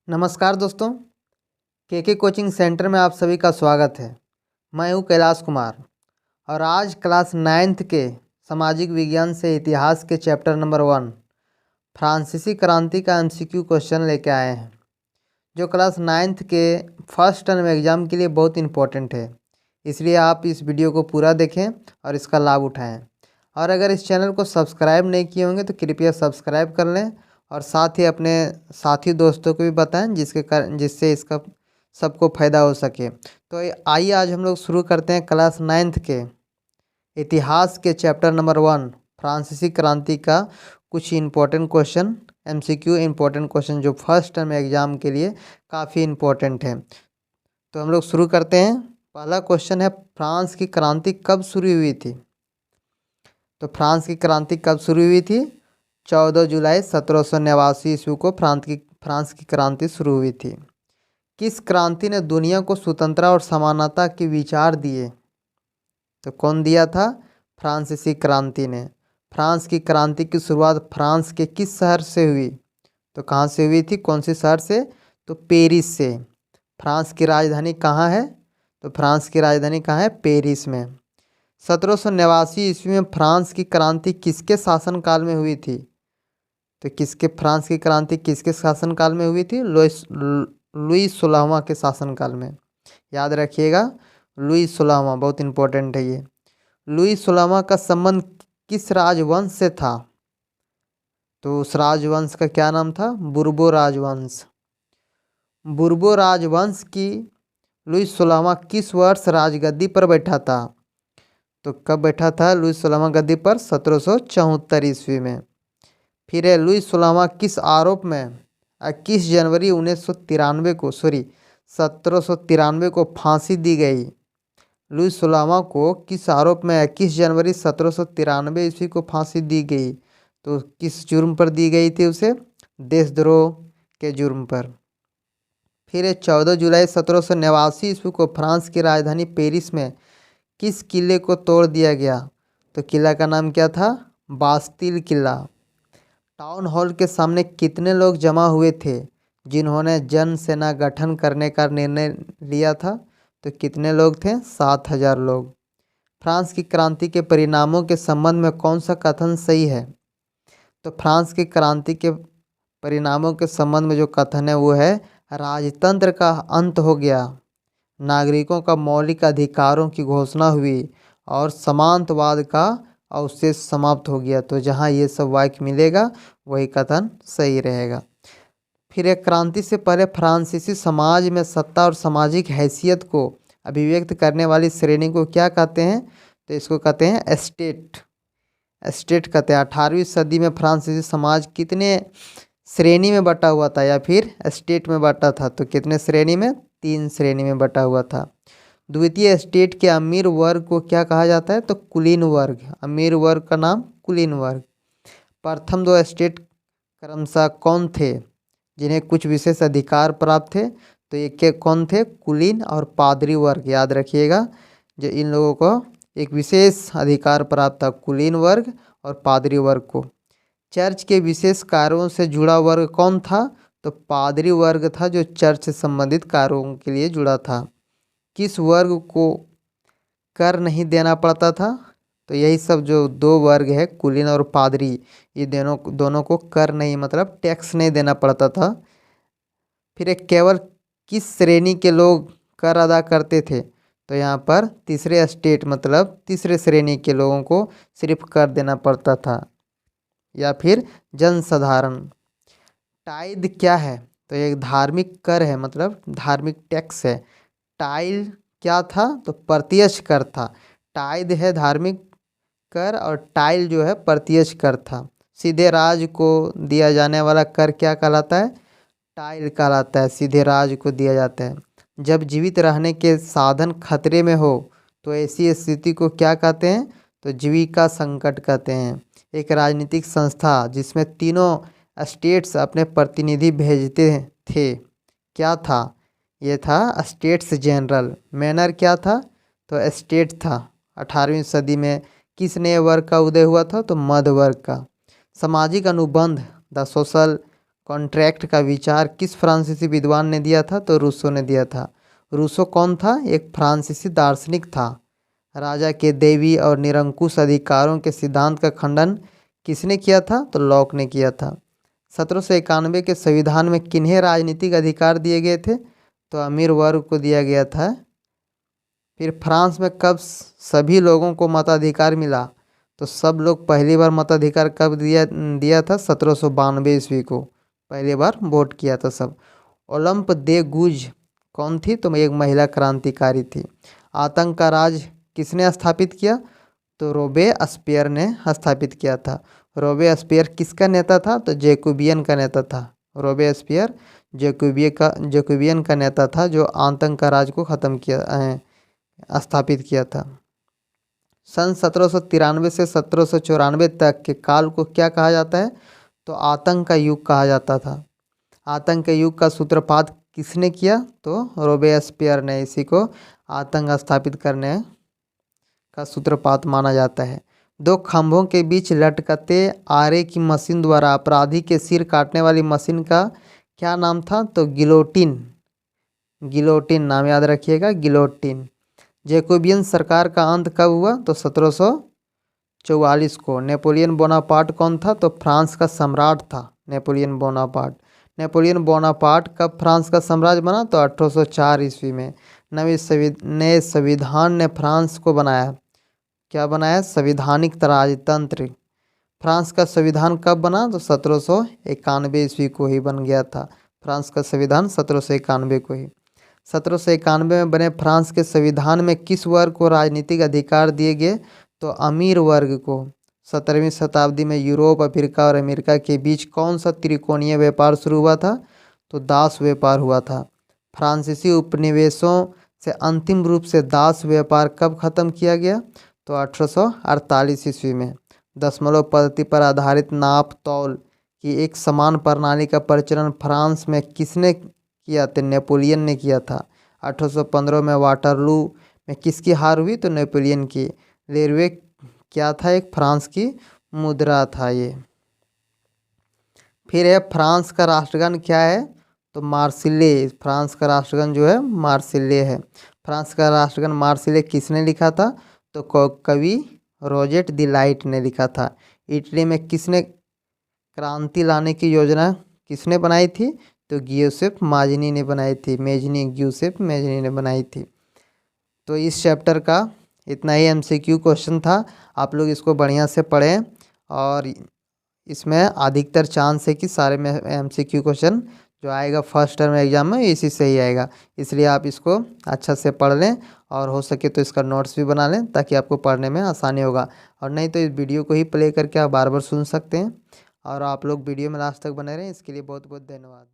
नमस्कार दोस्तों, के कोचिंग सेंटर में आप सभी का स्वागत है। मैं हूं कैलाश कुमार और आज क्लास 9th के सामाजिक विज्ञान से इतिहास के चैप्टर नंबर 1 फ्रांसीसी क्रांति का एमसीक्यू क्वेश्चन लेके आए हैं, जो क्लास 9th के फर्स्ट टर्म एग्ज़ाम के लिए बहुत इम्पोर्टेंट है। इसलिए आप इस वीडियो को पूरा देखें और इसका लाभ उठाएँ। और अगर इस चैनल को सब्सक्राइब नहीं किए होंगे तो कृपया सब्सक्राइब कर लें और साथ ही अपने साथी दोस्तों को भी बताएं जिससे इसका सबको फ़ायदा हो सके। तो आइए आज हम लोग शुरू करते हैं क्लास 9th के इतिहास के चैप्टर नंबर 1 फ्रांसीसी क्रांति का कुछ important question, MCQ important question जो फर्स्ट टर्म एग्ज़ाम के लिए काफ़ी इम्पोर्टेंट है। तो हम लोग शुरू करते हैं। पहला क्वेश्चन है, फ्रांस की क्रांति कब शुरू हुई थी? तो फ्रांस की क्रांति कब शुरू हुई थी? 14 जुलाई 1789 ईस्वी को फ्रांस की क्रांति शुरू हुई थी। किस क्रांति ने दुनिया को स्वतंत्रता और समानता के विचार दिए? तो कौन दिया था? फ्रांसीसी क्रांति ने। फ्रांस की क्रांति की शुरुआत फ्रांस के किस शहर से हुई? तो कहाँ से हुई थी? कौन से शहर से? तो पेरिस से। फ्रांस की राजधानी कहाँ है? तो फ्रांस की राजधानी कहाँ है? पेरिस में। 1789 ईस्वी में फ्रांस की क्रांति किसके शासनकाल में हुई थी? तो फ्रांस की क्रांति किसके शासनकाल में हुई थी? लुई 16वां के शासनकाल में। याद रखिएगा, लुई 16वां बहुत इंपॉर्टेंट है ये। लुई 16वां का संबंध किस राजवंश से था? तो उस राजवंश का क्या नाम था? बुर्बो राजवंश। बुर्बो राजवंश की लुई 16वां किस वर्ष राजगद्दी पर बैठा था? तो कब बैठा था लुई 16वां गद्दी पर? 1774 ईस्वी में। फिर है, लुई 16वां किस आरोप में 21 जनवरी 1793 को फांसी दी गई? लुई 16वां को किस आरोप में 21 जनवरी 1793 ईस्वी को फांसी दी गई? तो किस जुर्म पर दी गई थी उसे? देशद्रोह के जुर्म पर। फिर 14 जुलाई 1789 ईस्वी को फ्रांस की राजधानी पेरिस में किस किले को तोड़ दिया गया? तो किला का नाम क्या था? बास्तिल किला। टाउन हॉल के सामने कितने लोग जमा हुए थे जिन्होंने जन सेना गठन करने का निर्णय लिया था? तो कितने लोग थे? 7000 लोग। फ्रांस की क्रांति के परिणामों के संबंध में कौन सा कथन सही है? तो फ्रांस की क्रांति के परिणामों के संबंध में जो कथन है वो है, राजतंत्र का अंत हो गया, नागरिकों का मौलिक अधिकारों की घोषणा हुई और सामंतवाद का अवशेष समाप्त हो गया। तो जहाँ ये सब वाक्य मिलेगा वही कथन सही रहेगा। फिर एक, क्रांति से पहले फ्रांसीसी समाज में सत्ता और सामाजिक हैसियत को अभिव्यक्त करने वाली श्रेणी को क्या कहते हैं? तो इसको कहते हैं एस्टेट। एस्टेट कहते हैं। 18वीं सदी में फ्रांसीसी समाज कितने श्रेणी में बटा हुआ था या फिर एस्टेट में बटा था? तो कितने श्रेणी में? 3 श्रेणी में बटा हुआ था। द्वितीय स्टेट के अमीर वर्ग को क्या कहा जाता है? तो कुलीन वर्ग। अमीर वर्ग का नाम कुलीन वर्ग। प्रथम 2 स्टेट क्रमशः कौन थे जिन्हें कुछ विशेष अधिकार प्राप्त थे? तो ये के कौन थे? कुलीन और पादरी वर्ग। याद रखिएगा, जो इन लोगों को एक विशेष अधिकार प्राप्त था, कुलीन वर्ग और पादरी वर्ग को। चर्च के विशेष कार्यों से जुड़ा वर्ग कौन था? तो पादरी वर्ग था, जो चर्च से संबंधित कार्यों के लिए जुड़ा था। किस वर्ग को कर नहीं देना पड़ता था? तो यही सब जो 2 वर्ग है, कुलीन और पादरी, ये दोनों को कर नहीं, मतलब टैक्स नहीं देना पड़ता था। फिर एक, केवल किस श्रेणी के लोग कर अदा करते थे? तो यहाँ पर तीसरे स्टेट मतलब तीसरे श्रेणी के लोगों को सिर्फ कर देना पड़ता था, या फिर जनसाधारण। टाइद क्या है? तो एक धार्मिक कर है, मतलब धार्मिक टैक्स है। टाइल क्या था? तो प्रत्यक्ष कर था। टाइद है धार्मिक कर और टाइल जो है प्रत्यक्ष कर था। सीधे राज को दिया जाने वाला कर क्या कहलाता है? टाइल कहलाता है। सीधे राज को दिया जाता है। जब जीवित रहने के साधन खतरे में हो तो ऐसी स्थिति को क्या कहते हैं? तो जीविका संकट कहते हैं। एक राजनीतिक संस्था जिसमें तीनों स्टेट्स अपने प्रतिनिधि भेजते थे, क्या था? ये था स्टेट्स जनरल। मैनर क्या था? तो स्टेट था। 18वीं सदी में किस नए वर्ग का उदय हुआ था? तो मध्य वर्ग का। सामाजिक अनुबंध द सोशल कॉन्ट्रैक्ट का विचार किस फ्रांसीसी विद्वान ने दिया था? तो रूसो ने दिया था। रूसो कौन था? एक फ्रांसीसी दार्शनिक था। राजा के दैवी और निरंकुश अधिकारों के सिद्धांत का खंडन किसने किया था? तो लॉक ने किया था। 1791 के संविधान में किन्हें राजनीतिक अधिकार दिए गए थे? तो अमीर वर्ग को दिया गया था। फिर फ्रांस में कब सभी लोगों को मताधिकार मिला? तो सब लोग पहली बार मताधिकार कब दिया था? 1792 ईस्वी को पहली बार वोट किया था सब। ओलंप दे गुज कौन थी? तो एक महिला क्रांतिकारी थी। आतंक का राज किसने स्थापित किया? तो रोबेस्पियर ने स्थापित किया था। रोबेस्पियर किसका नेता था? तो जैकोबियन का नेता था। रोबेस्पियर जैकोबियन का नेता था जो आतंक का राज को ख़त्म किया स्थापित किया था। सन 1793 से 1794 तक के काल को क्या कहा जाता है? तो आतंक का युग कहा जाता था। आतंक के युग का सूत्रपात किसने किया? तो रोबेस्पियर ने इसी को आतंक स्थापित करने का सूत्रपात माना जाता है। दो खंभों के बीच लटकते आरे की मशीन द्वारा अपराधी के सिर काटने वाली मशीन का क्या नाम था? तो गिलोटिन। गिलोटिन नाम याद रखिएगा, गिलोटिन। जैकोबियन सरकार का अंत कब हुआ? तो 1744 को। नेपोलियन बोनापार्ट कौन था? तो फ्रांस का सम्राट था नेपोलियन बोनापार्ट। नेपोलियन बोनापार्ट कब फ्रांस का साम्राज्य बना? तो 1804 ईस्वी में। नए संविधान ने फ्रांस को बनाया। क्या बनाया? संविधानिक राजतंत्र। फ्रांस का संविधान कब बना? तो 1791 ईस्वी को ही बन गया था। फ्रांस का संविधान 1791 को ही। 1791 में बने फ्रांस के संविधान में किस वर्ग को राजनीतिक अधिकार दिए गए? तो अमीर वर्ग को। 17वीं शताब्दी में यूरोप, अफ्रीका और अमेरिका के बीच कौन सा त्रिकोणीय व्यापार शुरू हुआ था? तो दास व्यापार हुआ था। फ्रांसीसी उपनिवेशों से अंतिम रूप से दास व्यापार कब खत्म किया गया? तो 1848 ईस्वी में। दशमलव पद्धति पर आधारित नाप तौल की एक समान प्रणाली का प्रचलन फ्रांस में किसने किया? तो नेपोलियन ने किया था। 1815 में वाटरलू में किसकी हार हुई? तो नेपोलियन की। लेरवे क्या था? एक फ्रांस की मुद्रा था ये। फिर है फ्रांस का राष्ट्रगान क्या है? तो मार्सिले। फ्रांस का राष्ट्रगान जो है मार्सिले है। फ्रांस का राष्ट्रगान मार्सिले किसने लिखा था? तो कवि रोजेट द लाइट ने लिखा था। इटली में किसने क्रांति लाने की योजना किसने बनाई थी? तो ग्यूसेप माजनी ने बनाई थी। ग्यूसेप मेजनी ने बनाई थी। तो इस चैप्टर का इतना ही एमसीक्यू क्वेश्चन था। आप लोग इसको बढ़िया से पढ़ें और इसमें अधिकतर चांस है कि सारे में एमसीक्यू क्वेश्चन जो आएगा फर्स्ट टर्म एग्जाम में इसी से ही आएगा। इसलिए आप इसको अच्छा से पढ़ लें और हो सके तो इसका नोट्स भी बना लें ताकि आपको पढ़ने में आसानी होगा। और नहीं तो इस वीडियो को ही प्ले करके आप बार बार सुन सकते हैं। और आप लोग वीडियो में लास्ट तक बने रहें, इसके लिए बहुत बहुत धन्यवाद।